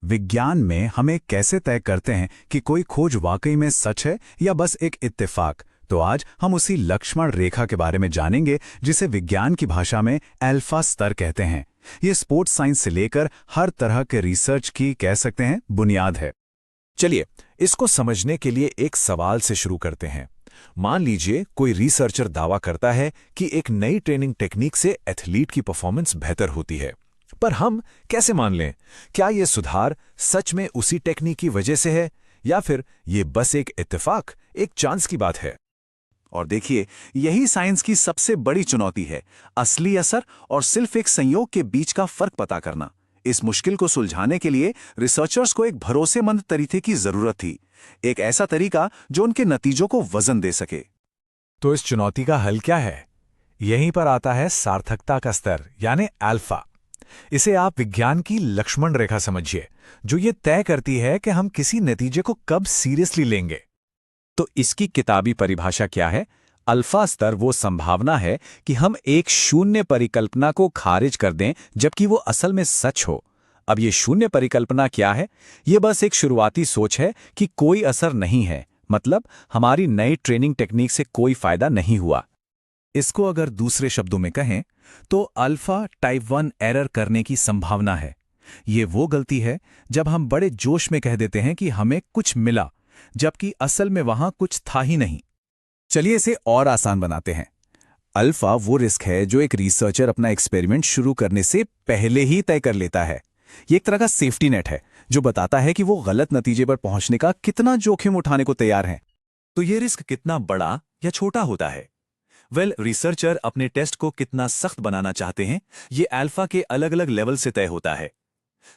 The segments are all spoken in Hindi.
विज्ञान में हमें कैसे तय करते हैं कि कोई खोज वाकई में सच है या बस एक इत्तेफाक? तो आज हम उसी लक्ष्मण रेखा के बारे में जानेंगे जिसे विज्ञान की भाषा में अल्फा स्तर कहते हैं। ये स्पोर्ट्स साइंस से लेकर हर तरह के रिसर्च की कह सकते हैं बुनियाद है। चलिए, इसको समझने के लिए एक सवाल से शुरू करते हैं। मान लीजिए कोई रिसर्चर दावा करता है कि एक नई ट्रेनिंग टेक्निक से एथलीट की परफॉर्मेंस बेहतर होती है, पर हम कैसे मान लें? क्या यह सुधार सच में उसी टेक्निक की वजह से है या फिर ये बस एक इत्तेफाक, एक चांस की बात है? और देखिए, यही साइंस की सबसे बड़ी चुनौती है, असली असर और सिर्फ एक संयोग के बीच का फर्क पता करना। इस मुश्किल को सुलझाने के लिए रिसर्चर्स को एक भरोसेमंद तरीके की जरूरत थी, एक ऐसा तरीका जो उनके नतीजों को वजन दे सके। तो इस चुनौती का हल क्या है? यहीं पर आता है सार्थकता का स्तर, यानी अल्फा। इसे आप विज्ञान की लक्ष्मण रेखा समझिए, जो ये तय करती है कि हम किसी नतीजे को कब सीरियसली लेंगे। तो इसकी किताबी परिभाषा क्या है? अल्फा स्तर वो संभावना है कि हम एक शून्य परिकल्पना को खारिज कर दें जबकि वो असल में सच हो। अब ये शून्य परिकल्पना क्या है? ये बस एक शुरुआती सोच है कि कोई असर नहीं है, मतलब हमारी नई ट्रेनिंग टेक्निक से कोई फायदा नहीं हुआ। इसको अगर दूसरे शब्दों में कहें तो अल्फा टाइप 1 एरर करने की संभावना है। ये वो गलती है जब हम बड़े जोश में कह देते हैं कि हमें कुछ मिला, जबकि असल में वहां कुछ था ही नहीं। चलिए इसे और आसान बनाते हैं। अल्फा वो रिस्क है जो एक रिसर्चर अपना एक्सपेरिमेंट शुरू करने से पहले ही तय कर लेता है। ये एक तरह का सेफ्टी नेट है जो बताता है कि वो गलत नतीजे पर पहुंचने का कितना जोखिम उठाने को तैयार है। तो ये रिस्क कितना बड़ा या छोटा होता है? रिसर्चर अपने टेस्ट को कितना सख्त बनाना चाहते हैं, ये अल्फा के अलग अलग लेवल से तय होता है।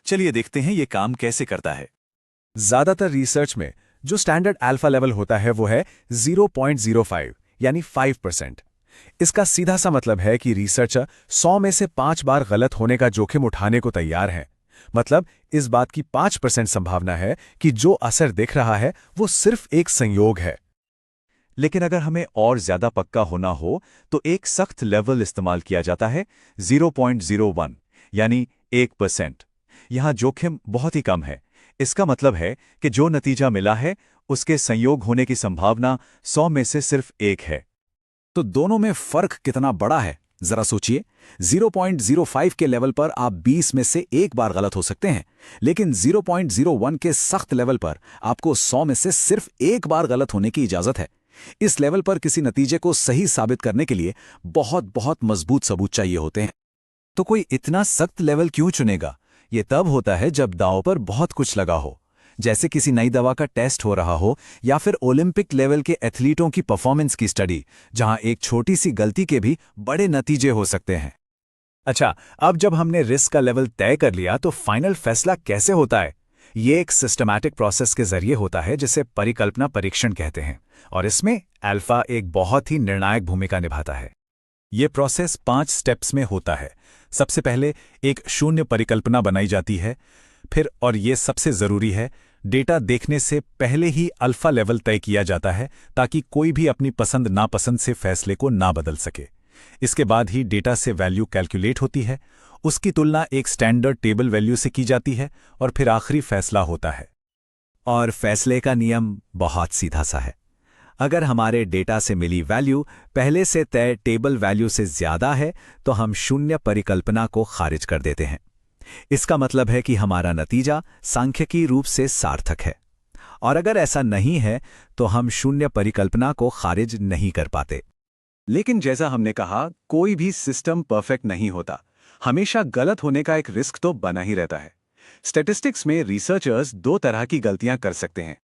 चलिए देखते हैं ये काम कैसे करता है। ज्यादातर रिसर्च में जो स्टैंडर्ड अल्फा लेवल होता है वो है 0.05 यानी 5%। इसका सीधा सा मतलब है कि रिसर्चर 100 में से 5 बार गलत होने का जोखिम उठाने को तैयार है। मतलब इस बात की 5% संभावना है कि जो असर दिख रहा है वो सिर्फ एक संयोग है। लेकिन अगर हमें और ज्यादा पक्का होना हो तो एक सख्त लेवल इस्तेमाल किया जाता है, 0.01 यानी 1%। यहां जोखिम बहुत ही कम है। इसका मतलब है कि जो नतीजा मिला है उसके संयोग होने की संभावना 100 में से सिर्फ 1 है। तो दोनों में फर्क कितना बड़ा है जरा सोचिए। 0.05 के लेवल पर आप 20 में से 1 बार गलत हो सकते हैं, लेकिन 0.01 के सख्त लेवल पर आपको 100 में से सिर्फ 1 बार गलत होने की इजाजत है। इस लेवल पर किसी नतीजे को सही साबित करने के लिए बहुत बहुत मजबूत सबूत चाहिए होते हैं। तो कोई इतना सख्त लेवल क्यों चुनेगा? ये तब होता है जब दांव पर बहुत कुछ लगा हो, जैसे किसी नई दवा का टेस्ट हो रहा हो या फिर ओलंपिक लेवल के एथलीटों की परफॉर्मेंस की स्टडी, जहां एक छोटी सी गलती के भी बड़े नतीजे हो सकते हैं। अच्छा, अब जब हमने रिस्क का लेवल तय कर लिया तो फाइनल फैसला कैसे होता है? ये एक सिस्टमैटिक प्रोसेस के जरिए होता है जिसे परिकल्पना परीक्षण कहते हैं, और इसमें अल्फा एक बहुत ही निर्णायक भूमिका निभाता है। ये प्रोसेस 5 स्टेप्स में होता है। सबसे पहले एक शून्य परिकल्पना बनाई जाती है, फिर, और ये सबसे जरूरी है, डेटा देखने से पहले ही अल्फा लेवल तय किया जाता है ताकि कोई भी अपनी पसंद नापसंद से फैसले को ना बदल सके। इसके बाद ही डेटा से वैल्यू कैलकुलेट होती है, उसकी तुलना एक स्टैंडर्ड टेबल वैल्यू से की जाती है और फिर आखिरी फैसला होता है। और फैसले का नियम बहुत सीधा सा है। अगर हमारे डेटा से मिली वैल्यू पहले से तय टेबल वैल्यू से ज्यादा है तो हम शून्य परिकल्पना को खारिज कर देते हैं। इसका मतलब है कि हमारा नतीजा सांख्यिकी रूप से सार्थक है। और अगर ऐसा नहीं है तो हम शून्य परिकल्पना को खारिज नहीं कर पाते। लेकिन जैसा हमने कहा, कोई भी सिस्टम परफेक्ट नहीं होता। हमेशा गलत होने का एक रिस्क तो बना ही रहता है। स्टैटिस्टिक्स में रिसर्चर्स 2 तरह की गलतियां कर सकते हैं।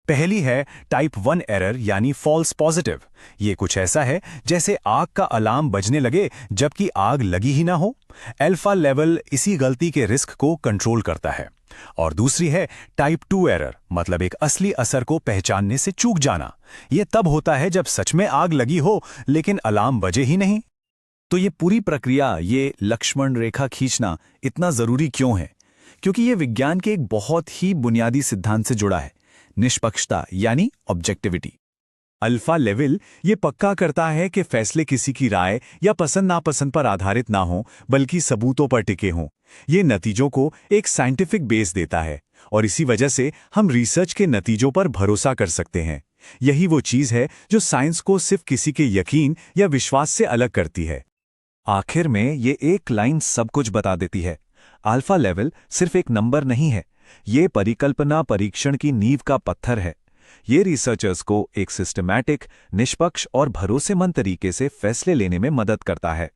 पहली है टाइप 1 एरर यानी फॉल्स पॉजिटिव। ये कुछ ऐसा है जैसे आग का अलार्म बजने लगे जबकि आग लगी ही ना हो। अल्फा लेवल इसी गलती के रिस्क को कंट्रोल करता है। और दूसरी है टाइप 2 एरर, मतलब एक असली असर को पहचानने से चूक जाना। ये तब होता है जब सच में आग लगी हो लेकिन अलार्म बजे ही नहीं। तो ये पूरी प्रक्रिया, ये लक्ष्मण रेखा खींचना इतना जरूरी क्यों है? क्योंकि ये विज्ञान के एक बहुत ही बुनियादी सिद्धांत से जुड़ा है, निष्पक्षता यानी ऑब्जेक्टिविटी। अल्फा लेवल ये पक्का करता है कि फैसले किसी की राय या पसंद नापसंद पर आधारित ना हों, बल्कि सबूतों पर टिके हों। ये नतीजों को एक साइंटिफिक बेस देता है और इसी वजह से हम रिसर्च के नतीजों पर भरोसा कर सकते हैं। यही वो चीज़ है जो साइंस को सिर्फ किसी के यकीन या विश्वास से अलग करती है। आखिर में ये एक लाइन सब कुछ बता देती है। अल्फा लेवल सिर्फ एक नंबर नहीं है, ये परिकल्पना परीक्षण की नींव का पत्थर है। ये रिसर्चर्स को एक सिस्टमैटिक, निष्पक्ष और भरोसेमंद तरीके से फैसले लेने में मदद करता है।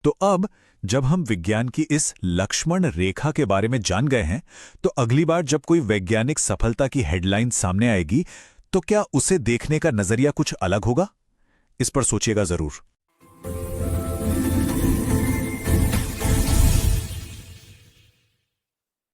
तो अब जब हम विज्ञान की इस लक्ष्मण रेखा के बारे में जान गए हैं, तो अगली बार जब कोई वैज्ञानिक सफलता की हेडलाइन सामने आएगी, तो क्या उसे देखने का नजरिया कुछ अलग होगा? इस पर सोचिएगा जरूर।